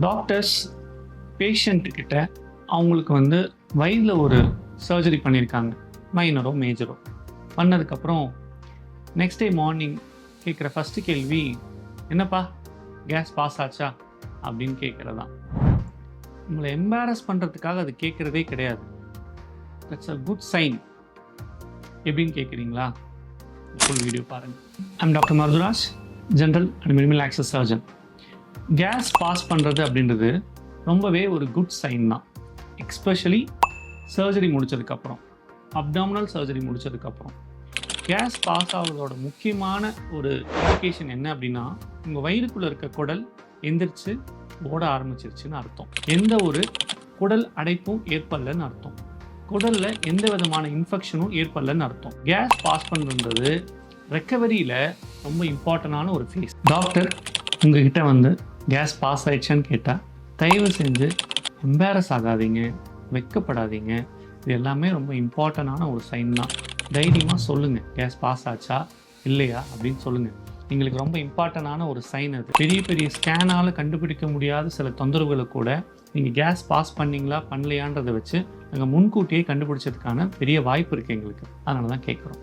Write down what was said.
Doctors பேஷண்ட்டுக்கிட்ட அவங்களுக்கு வயிறில் ஒரு surgery பண்ணியிருக்காங்க, மைனரோ மேஜரோ. பண்ணதுக்கப்புறம் நெக்ஸ்ட் டே மார்னிங் கேட்குற ஃபஸ்ட்டு கேள்வி, என்னப்பா கேஸ் பாஸ் ஆச்சா அப்படின்னு கேட்குறதான். உங்களை எம்பாரஸ் பண்ணுறதுக்காக அது கேட்குறதே கிடையாது. That's a good sign. எப்படின்னு கேட்குறீங்களா? ஃபுல் வீடியோ பாருங்கள். I'm doctor Maruthuraj, general and minimal access surgeon. Gas pass பண்ணுறது அப்படின்றது ரொம்பவே ஒரு குட் சைன் தான். எக்ஸ்பெஷலி சர்ஜரி முடித்ததுக்கப்புறம், அப்டாமினல் சர்ஜரி முடித்ததுக்கப்புறம் கேஸ் பாஸ் ஆகிறதோட முக்கியமான ஒரு இண்டிகேஷன் என்ன அப்படின்னா, உங்கள் வயிறுக்குள்ளே இருக்க குடல் எந்திரிச்சு ஓட ஆரம்பிச்சிருச்சுன்னு அர்த்தம். எந்த ஒரு குடல் அடைப்பும் ஏற்படலன்னு அர்த்தம். குடலில் எந்த விதமான இன்ஃபெக்ஷனும் ஏற்படலன்னு அர்த்தம். கேஸ் பாஸ் பண்ணுறது ரெக்கவரியில் ரொம்ப இம்பார்ட்டண்டான ஒரு ஃபேஸ். டாக்டர் உங்ககிட்ட கேஸ் பாஸ் ஆயிடுச்சான்னு கேட்டால் தயவு செஞ்சு எம்பாரஸ் ஆகாதீங்க, வெட்கப்படாதீங்க. இது எல்லாமே ரொம்ப இம்பார்ட்டண்டான ஒரு சைன் தான். தைரியமாக சொல்லுங்கள், கேஸ் பாஸ் ஆச்சா இல்லையா அப்படின்னு சொல்லுங்கள். எங்களுக்கு ரொம்ப இம்பார்ட்டண்டான ஒரு சைன் அது. பெரிய பெரிய ஸ்கேனால் கண்டுபிடிக்க முடியாத சில தொந்தரவுகளை கூட நீங்கள் கேஸ் பாஸ் பண்ணீங்களா பண்ணலையான்றதை வச்சு நாங்கள் முன்கூட்டியே கண்டுபிடிச்சதுக்கான பெரிய வாய்ப்பு இருக்குது எங்களுக்கு. அதனால தான் கேட்குறோம்.